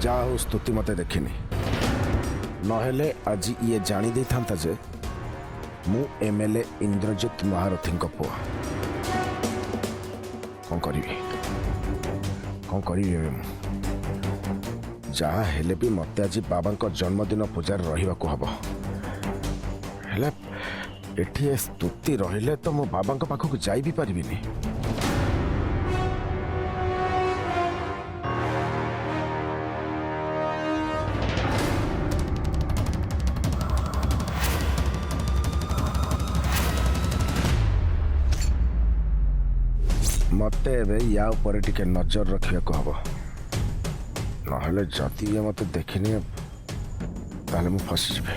जा हो स्तुति मते देखिनी नहेले आज ये जानी दे था जे मु एमएलए इंद्रजित महारथी पुआ कौन करी जहाँ हेले भी मत आज बाबा जन्मदिन पूजार रहा हम हेले एठी स्तुति रहिले तो मो बाबा पाखक जाई भी पारिबिनी मत या ऊपर टिके नजर रखा हम ना जदि ये मत देखनी ताले मु फसी जाबे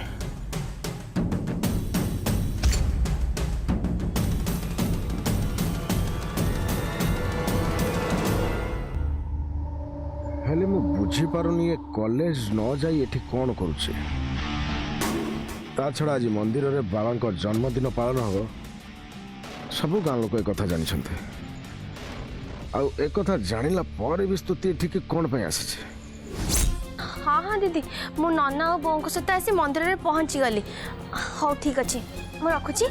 हेले मु बुझी पारुनी ये कॉलेज न जाई एठी कौन करूचे ता छड़ा आज मंदिर रे बाबा जन्मदिन पालन हो सब गाँ लोक एक कथा जानी आउ एक कथा जानिला पर भी स्तुति ठीक कौन पे आसी हाँ हाँ दीदी मु नन्ना और बों सहित आसी मंदिर में पहुंची गली हाँ ठीक अच्छे मु रखुची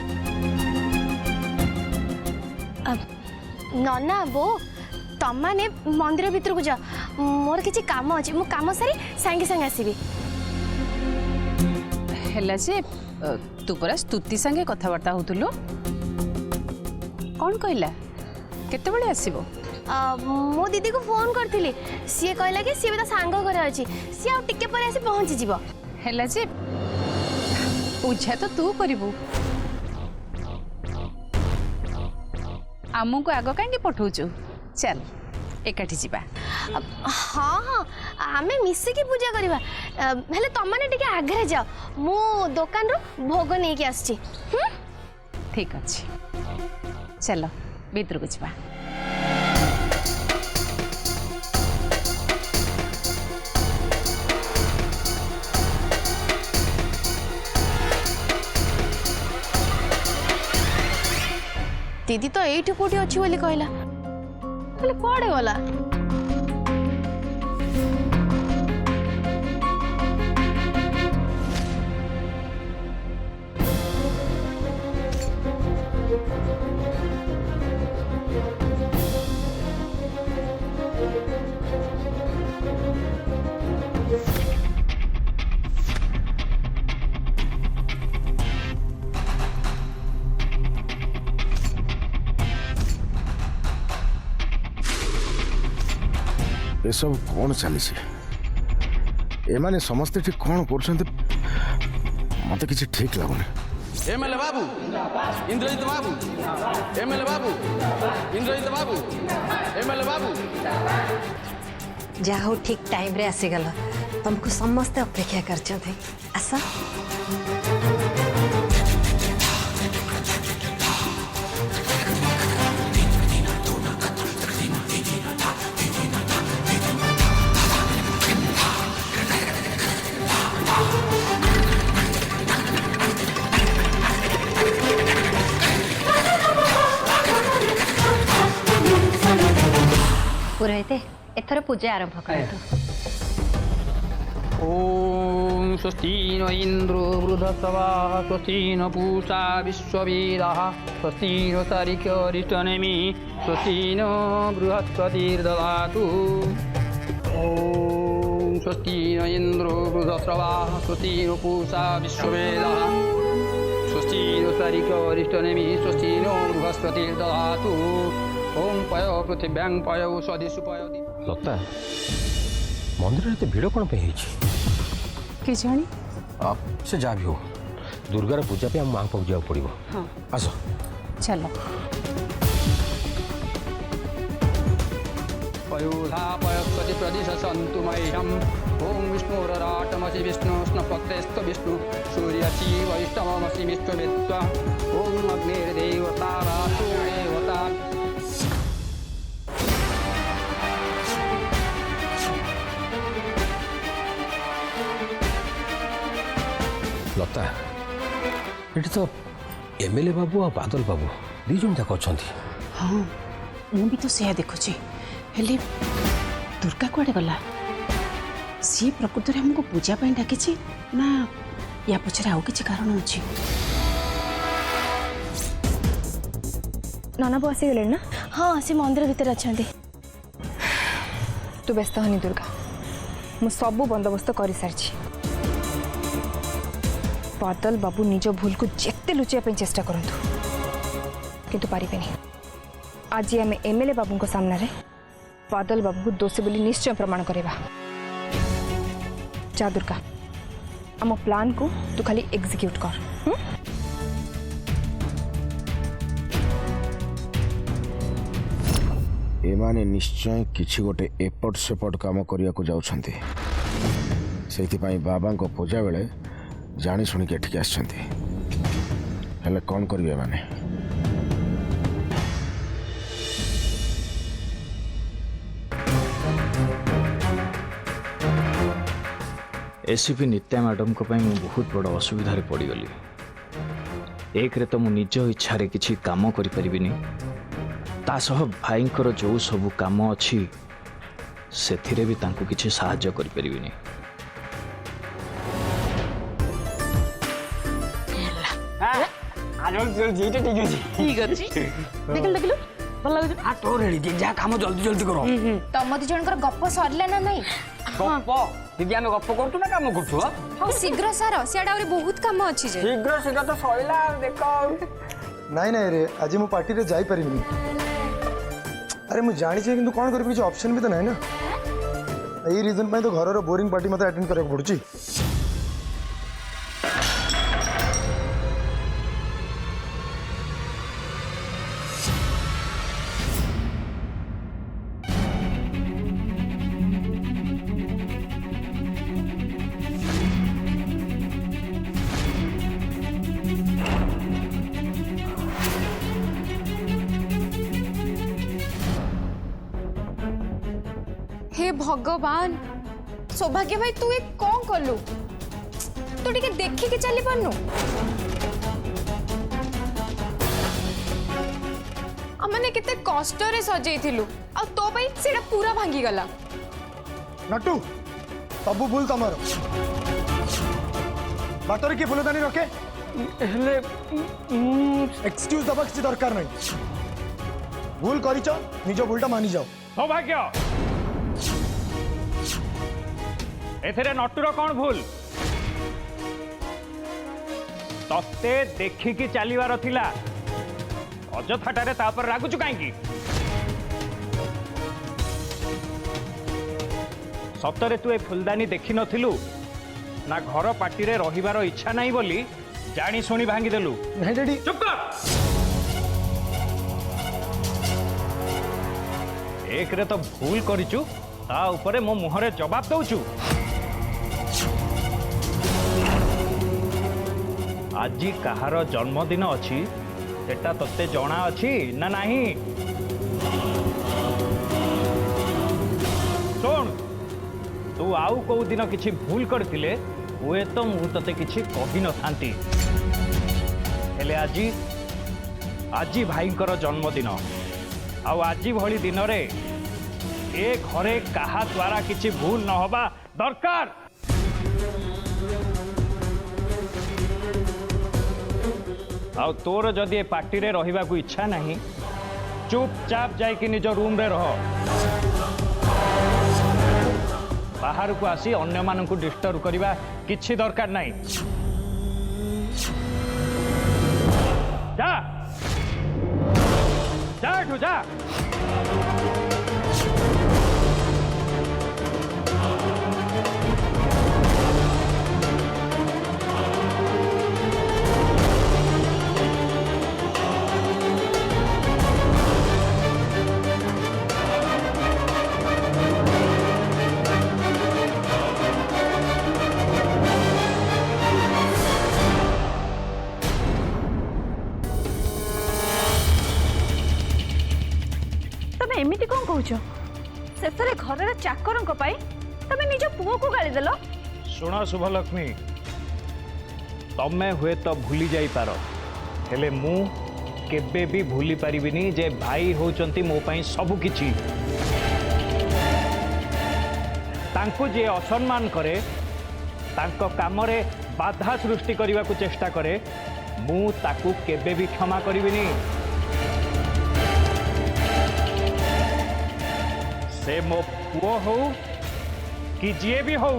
नन्ना बो तम मैंने मंदिर भीतर को जा मोर किसी काम अच्छे मु काम सारी सांगे सांगे आसबि हेला जे तू परा स्तुति संगे कथबार्ता होतुलो कौन कहला केते बळे आसीबो मो दीदी को फोन करथिली सी कहला कि सी बता सांग करे अछि सी आ टिके पर आसी पहुंची जीवो हेला जे पूछा तो तू करिबू आमु को आगो कांगे पठौचु चल एकाठी जीवा हाँ हाँ आमे मिसे की पूजा करबा हेले तमने टिके आगरे जाओ मु दुकान रो भोग नै के आछि ठीक अछि चलो भीतर को जीवा दीदी तो एठी कोठी अछि बोली कहला बोले पड़े गला ये सब कौन चली एमाने समस्ते ठीक कौन कर मत किसी ठीक लगुनि एमएलए बाबू इंद्रजित बाबू एमएलए बाबू इंद्रजित बाबू एमएलए बाबू जा हो ठीक टाइम रे आसीगल तुमको समस्त अपेक्षा कर आस पुरोहित एथर पूजा आरंभ करतु ओम स्वस्ति न इंद्रो वृधस्वा स्वस्ति न पूषा विश्ववेदाः स्वस्ति न तारिकरिष्टनेमि स्वस्ति न बृहस्पतिर्ददातु ओम स्वस्ति न इंद्रो वृधस्वा स्वस्ति न पूषा विश्ववेदाः स्वस्ति न तारिकरिष्टनेमि स्वस्ति न बृहस्पतिर्ददातु ओम पय पृथिव्यां पय स्वदिशु पय लता मंदिर एत भिड़ कौन पे के जानी से जहाँ भी हो दुर्गार पूजा पे हम माँ पाक जाओ पड़ो हाँ आस चलो पयोधा पयस्पति प्रदिश सन्तु मह्यम् ओम विष्णुरराटमसि विष्णु स्नपतेस्त विष्णु सूर्यसी वैष्णवमसि विश्वमित्वा ओम अग्निर्देवता रासो देवता लता ये तो एमएलए बाबू और बादल बाबू दी जन जाक अच्छा हाँ मु भी तो से देखुची हेले दुर्गा कुआडे गला सी प्रकृति में हमको पूजा पाई डाकी ना या पछरे आउ किछि कारण अछि? नना बो आसीगले ना? हाँ से मंदिर भितर अच्छा। तू व्यस्त हनी दुर्गा, मु सबू बंदोबस्त कर सारी। बादल बाबू निज भूल को जेते लुचाई चेष्टा करंतु किंतु पारिबे नहीं। आज आम एमएलए बाबू को सामने रे बादल बाबू को दोषी बोली निश्चय प्रमाण करेबा। जा दुर्गा, आम प्लान को तू खाली एग्जीक्यूट कर। एमाने निश्चय किछि गोटे एपट सेपट काम करिया को जाउछंती। सेथिपाई बाबा को पूजा बेले जानी शुणी के ठीक आछंती। हेले कौन करिवे माने? एसीपी नित्या मैडम को पाई मु बहुत बड़ असुविधा पड़गली। एक रे तो मु निज इच्छा रे किछि काम करि परिबिनी, ता सह भाईंकर जो सब काम अच्छी सेथिरे भी तांको किछि साहाय्य करि परिबिनी। ठीक अछि देखल देखल भल लागछ। आ तो रेडी जा काम जल्दी जल्दी करो। तम दी जनकर गप्प सरला ना नहीं? गप्प दीदी आमे गप्प करतु ना काम करतु? हां शीघ्र सार सियाडा और बहुत काम अछि जे। शीघ्र शीघ्र तो सइला देखो। नाई नाई रे आज मु पार्टी रे जाई परिबिनी। अरे मु जानि छै किंतु कोन करबी, ऑप्शन भी तो नाही ना। एई रीजन पई तो घर रो बोरिंग पार्टी मते अटेंड करे पड़ुची। हे भगवान, सौभाग्य भाई तू एक कौन कलु? तू टिके देखी के चली पारनु? अमने केते कष्ट रे सजई थिलु आ तो भाई सेडा पूरा भांगी गला। नट्टू सबू भूल तमरो। बाटर की फुलदानी रखे हेले एक्सक्यूज दबा किसी दरकार नहीं। भूल करिच निज भूलटा मानि जाओ। सौभाग्य एथेरे नटुर कौन भूल? तते देखिकी चलीबार थिला, अजथाटारे तापर रागुचु काईकी? सतरे तू ए फुलदानी देखि नथिलु ना घर पार्टी रे रहिबार इच्छा नहीं बोली जानी शुणी भांगी देलु? नहीं डैडी। चुप कर। एक रे तो भूल करिचु, ता ऊपर मो मुहरे जवाब दउचु। आज कहार जन्मदिन अच्छी सेटा तत्ते जना अच्छी ना नहीं? सुन, तू आउ को दिन किछि भूल करथिले हुए तो मु तते किछि कहि न थांती। हेले आजी आजी भाईंकर जन्मदिन आउ आजी भली दिन रे ए घरे कहा द्वारा किछि भूल न होबा दरकार। आउ तोर जदि ए पार्टी रे रहिबा को इच्छा नहीं, चुपचाप जाई कि निज रूम रे रह। बाहर को आसी अन्य मानन को डिस्टर्ब करिबा किछि दरकार नहीं। जा जा एठू जा। एमिति कौन कहूच? शेषे घर चाकर तमें निज पुओ को गाली देल। सुन शुभलक्ष्मी, तमें हुए तो भूली जाई पार, हेले मु केबे भी भूली पारिबिनी जे भाई होचंती मो पई सबु किछि। तांकु जे असम्मान करे तांको कामरे बाधा सृष्टि करने को चेष्टा करे मु ताकू केबे भी क्षमा करिबिनी। से मो पुओ हो कि जे भी हो।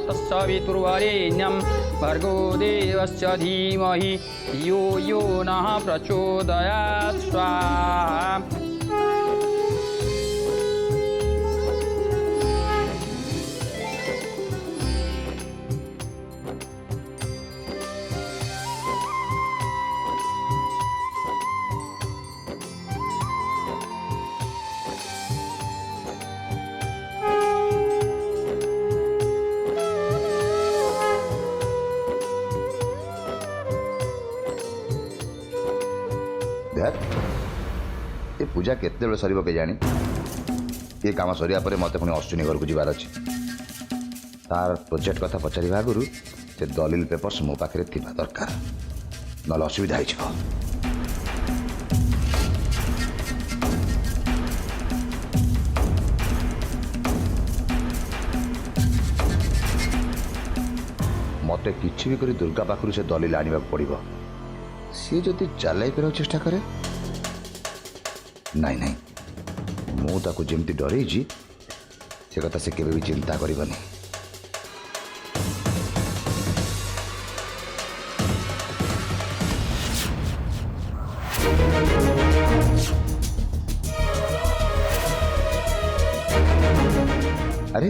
तत्सवितुर्वरेण्यं भर्गो देवस्य धीमहि यो यो नः प्रचोदयात् स्वाहा। ये पूजा केते सर के जानी ये कम सरिया पर मत पुणी अश्विनी घर को जबार अच्छे तार प्रोजेक्ट कथा पचार आगु से दलिल पेपर्स मो पाखे थी दरकार ना असुविधा हो। मत कि भी करी दुर्गा पाखु से दलिल आने पड़ो सी जदि चालाई कर चेष्टा करे नाई नाई मु ताकू जेमती डरई से कथा से केबे भी चिंता करबनी। अरे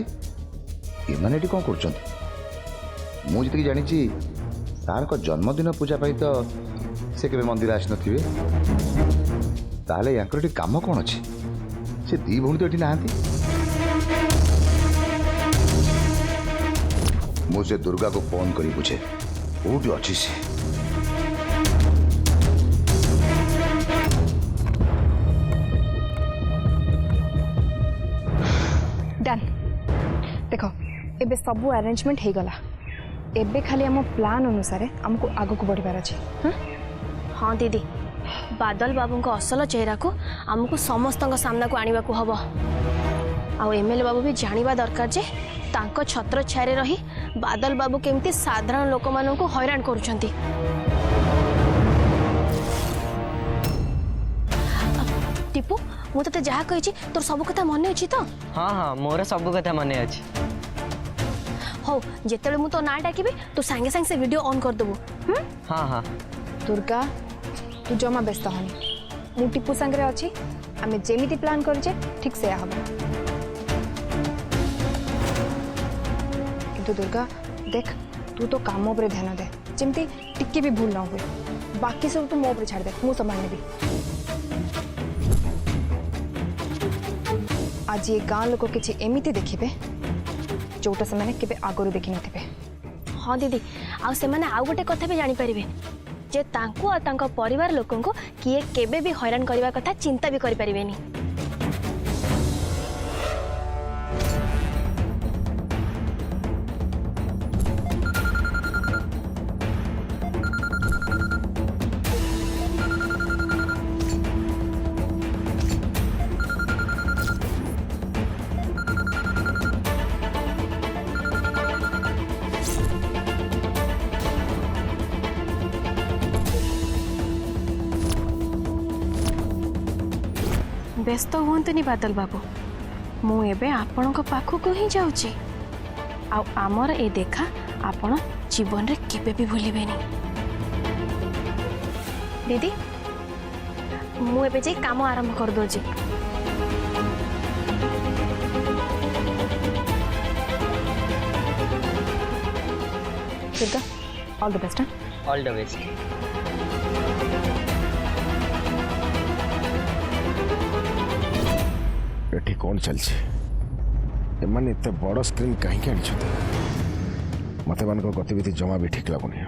ये माने कौन कर मुझे जानी सार को जन्मदिन पूजा पाई तो से केबे मंदिर आसी नथिबे ताले यांकर काम कौन अच्छी से दी भौणी तो ये ना मुझे दुर्गा को फोन करी बुझे कौटी अच्छी से डन देखो एबे सबू अरेंजमेंट हो गला एबे खाली आम प्लान अनुसार आमको आगो को बढ़िबार अछि। हाँ दीदी बादल बाबू को असल चेहरा को आमको समस्त सामना को आने को हम आ एमएलए बाबू भी जानिबा दरकार जे तांको छत्र छाया रही बादल बाबू केमती साधारण लोक मानन को हैरान करूछंती। टिपू मु तते जहा कहिछि तोर सब कथा मन अछि तो? हाँ हाँ मोर सब कथा मन अछि। हो जेतेले मु तो ना डाकिबे तू संगे संगे से वीडियो ऑन कर देबो। हाँ हाँ दुर्गा तू जमा व्यस्त हनी मु टिपू संगे अच्छी आम जेमिति प्लान करजे ठीक से हम किंतु दुर्गा देख तू तो काम उपरे ध्यान दे जेमती टिक्के भी भूल ना हुए बाकी सब तू मो उपरे छाड़ दे मु संभाल नेबी। आज ये गाँ लोक किसी एमिति देखिबे जोटा से माने केबे आगरु देखि नथिबे। हाँ दीदी आउ से माने आउ गोटे कथा भी जानि परिबे जे तांको आ तांको परिवार लोकन को किए केबे भी हैरान करबा कथा चिंता भी करि परिबेनी। व्यस्त हुंतुनी बादल बाबू मु एबे आपण को पाखु को ही जाउची आ आमर ए देखा आपण जीवन रे केबे भी भूलिबेनी। दीदी मु एबे जे काम आरंभ कर दोची। Durga all the best. All the best. एठी कौन चलছে एमाने एते बड़ स्क्रीन कहीं के आनिछते मते मान को गतिविधि जमा भी ठीक लागुनी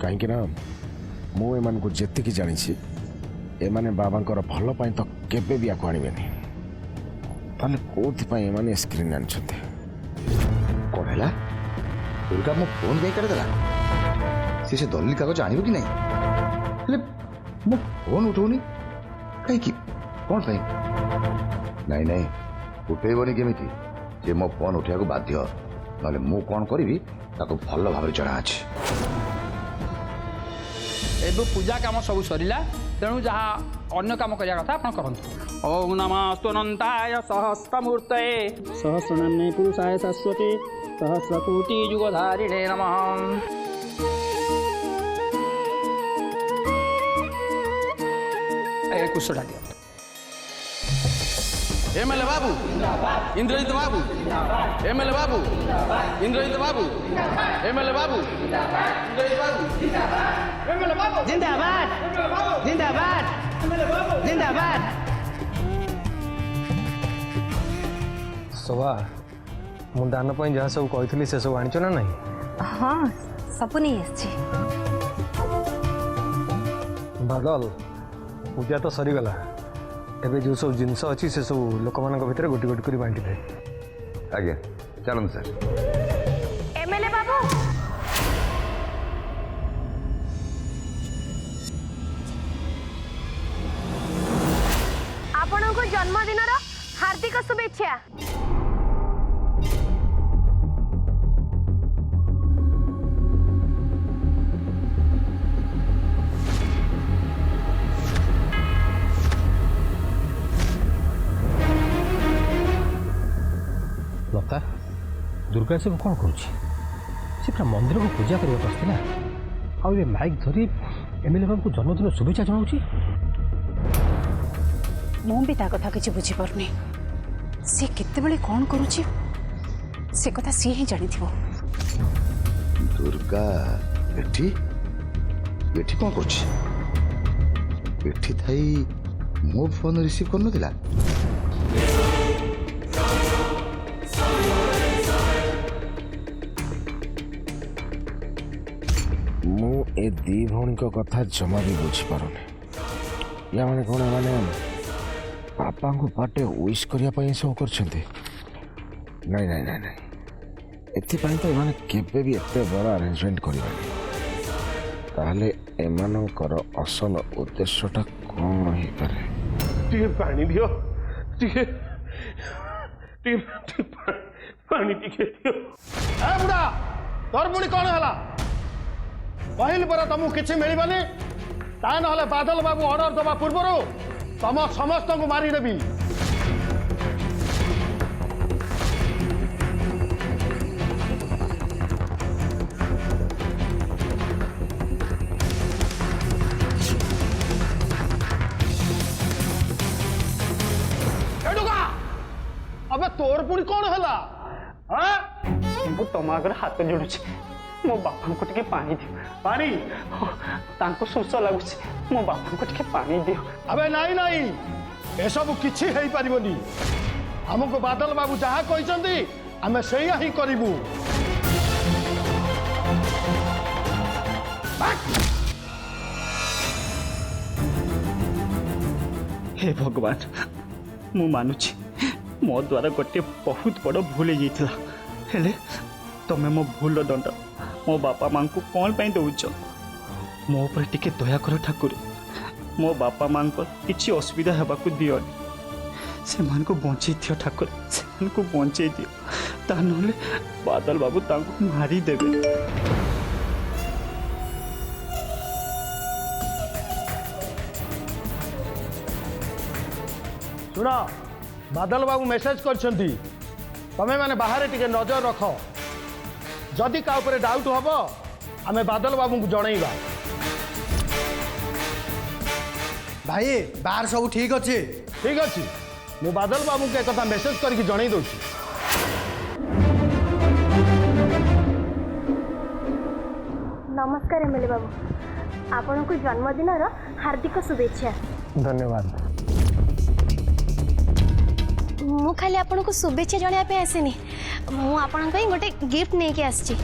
कहीं ना ମୁଁ ଏମାନଙ୍କୁ ଯେତିକି ଜାଣିଛି ଏମାନେ ବାବାଙ୍କର ଭଲ ପାଇଁ ତ କେବେ ବି ଆକୁ ଆଣିବେନି। ତାହେଲେ କୋଉଥିପାଇଁ ଏମାନେ ସ୍କ୍ରିନ୍ ଆଣିଛନ୍ତି? କ'ଣ ହେଲା? ଦୁର୍ଗା ମୋ ଫୋନ୍ ଯାଇ କାଟିଦେଲା। ସେ ଦଲିଲ କାଗଜ ଆଣିବ କି ନାହିଁ? ହେଲେ ମୋ ଫୋନ୍ ଉଠଉନି କାହିଁକି? କ'ଣ ପାଇଁ? ନାଇଁ ନାଇଁ, ଉଠେଇବନି କେମିତି? ଯେ ମୋ ଫୋନ୍ ଉଠେଇବାକୁ ବାଧ୍ୟ, ନହେଲେ ମୁଁ କ'ଣ କରିବି ତାକୁ ଭଲ ଭାବରେ ଜଣାଅଛି। ଏବେ ପୂଜା କାମ ସବୁ ସରିଲା, ତେଣୁ ଯାହା ଅନ୍ୟ କାମ କରିବା କଥା ଆପଣ କରନ୍ତୁ। ଓಂ ନମସ୍ତୁ ଅନନ୍ତାୟ ସହସ୍ରମୂର୍ତ୍ତये ସହସ୍ରନାମ୍ନେ ପୁରୁଷାୟ ଶାଶ୍ୱତେ ସହସ୍ରକୋଟି ଯୁଗଧାରିଣେ ନମଃ। କୁଶଟା ଦିଅ। एमएलए बाबू इंद्रजीत बाबू, एमएलए बाबू इंद्रजीत बाबू, एमएलए बाबू इंद्रजीत बाबू, एमएलए बाबू जिंदाबाद जिंदाबाद जिंदाबाद। शोभा मु दान पर जहाँ सब कही से सब आनीच ना नहीं? हाँ सब नहीं आसी। बादल पूजा तो सरीगला, एबे जो सब जिनस अच्छी से सब लोक मान भर गोटी गोटी कर बांटी दे। आज्ञा चलନ୍ତୁ सर। एमएलए बाबू आपणको जन्मदिन हार्दिक शुभेच्छा। लता दुर्गा सब कौन करुँच? मंदिर को पूजा करने आसला, आउ माइक धरी एमएलए बाबू को जन्मदिन शुभेच्छा जनाऊँ। ମୁଁ ବି ତା କଥା କିଛି ବୁଝିପାରୁନି। ସେ କେତେବେଳେ କ'ଣ କରୁଛି ସେ କଥା ସିଏ ହିଁ ଜାଣିଥିବ। ଦୁର୍ଗା ଏଠି ଏଠି କ'ଣ କରୁଛି? ଏଠି ଥାଇ ମୋ ଫୋନ୍ ରିସିଭ୍ କରୁନଥିଲା? ମୁଁ ଏ ଦି ଭଉଣୀଙ୍କ କଥା ଜମା ବି ବୁଝିପାରୁନି। ୟା ମାନେ କ'ଣ ମାନେ ବାପାଙ୍କୁ ବାର୍ଥଡେ ୱିଶ୍ କରିବା ପାଇଁ ସବୁ କରିଛନ୍ତି? ନାଇଁ ନାଇଁ ନାଇଁ ନାଇଁ, ଏଥିପାଇଁ ତ ଏମାନେ କେବେ ବି ଏତେ ବଡ଼ ଆରେଞ୍ଜମେଣ୍ଟ କରିବେନି। ତାହେଲେ ଏମାନଙ୍କର ଅସଲ ଉଦ୍ଦେଶ୍ୟଟା କ'ଣ ହେଇପାରେ? ଟିକେ ପାଣି ଦିଅ, ଟିକେ ପାଣି ଟିକେ ଦିଅ। ଏ ବୁଢ଼ା ତୋର ପୁଣି କ'ଣ ହେଲା? କହିଲି ପରା ତମକୁ କିଛି ମିଳିବନି। ତା ନହେଲେ ବାଦଲ ବାବୁ ଅର୍ଡର ଦେବା ପୂର୍ବରୁ ତମ ସମସ୍ତଙ୍କୁ ମାରିଦେବି। अबे तोर पुणी कौन है? ମୁଁ ତମ ଆଗରେ ହାତ ଯୋଡୁଛି, ମୋ ବାପାଙ୍କୁ ଟିକେ ପାଣି ଦିଅ। ପାଣି? ତାଙ୍କୁ ଶୋଷ ଲାଗୁଛି, ମୋ ବାପାଙ୍କୁ ଟିକେ ପାଣି ଦିଅ। ଆବେ ନାଇଁ ନାଇଁ, ଏସବୁ କିଛି ହେଇପାରିବନି। ଆମକୁ ବାଦଲ ବାବୁ ଯାହା କହିଛନ୍ତି ଆମେ ସେଇଆ ହିଁ କରିବୁ। हे भगवान, मु मानुची मो द्वारा गोटे बहुत बड़ भूल हो, हेले तमें मो भूल दंड मो बापा माँ को कौन पाई दौच? मो पर टिके दया कर ठाकुर, मो बापा माँ को किसी असुविधा होगा दियोनी। से मान को बंचे दियो ठाकुर, से मान को बंचे दियो, ता नले बादल बाबू तांको मारी देबे। सुन, बादल बाबू मेसेज करछंती, तमे माने बाहर टिके नजर रख। जदि का ऊपर डाउट हबो आमे बादल बाबू को जणैबा। भाई बाहर सब ठीक अच्छे? ठीक अच्छी, मु बादल बाबू के कथा मेसेज करके जणै दउछि। नमस्कार एमएलए बाबू, आपन को जन्मदिन हार्दिक शुभेच्छा। धन्यवाद। मु खाली आपन को शुभेच्छा जणिया पे आसेनी, मु आपन को गोटे गिफ्ट नहीं के आछि।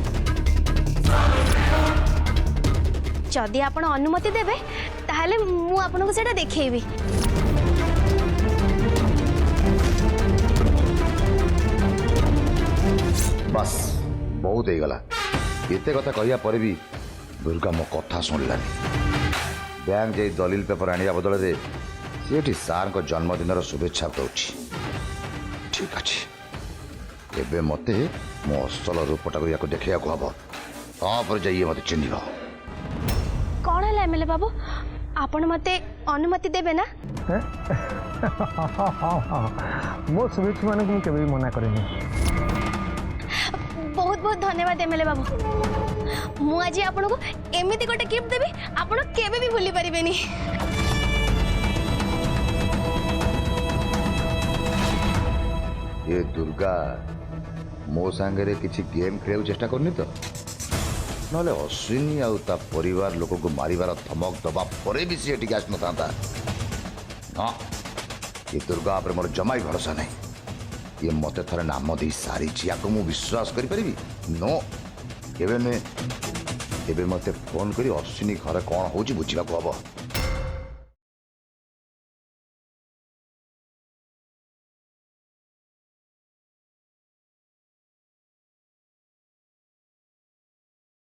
जदि आपण अनुमति देबे ताहले मु आपनको सेटा देखैबी। बस बहुत हो गला एते कथा कहया पर भी दुर्गा मो कथा सुनलानी बैंक जाई दलील पेपर आनिया बदल रे सेठी सार को जन्मदिन शुभेच्छा दउछि। ठीक अछि एबे मते मो असल रूपटा को देखिया को हबो तापर जाइए मते चिन्हिबो। कौन है एमएलए बाबू आपण मते अनुमति देबे ना? मो शुभेच्छा मानक मु केबे मना करेनी। बहुत बहुत धन्यवाद एमएलए बाबू। मु आज आपनको एमिति गोटे गिफ्ट देबी आपण केबे भी भूली परिबेनी। ये दुर्गा मो सांगे किसी गेम खेल चेष्टा करनी तो नले अश्विनी आउ ता परिवार लोक को मारिबार धमक दबा परे भी सी आस न था ना ये दुर्गा पर मोर जमाई भरोसा नहीं। ये मते थरे नाम दे सारी या को मु विश्वास करि परिबी नो केबे ने एबे मते फोन करी अश्विनी घर कौन होची बुझिबा को हबो।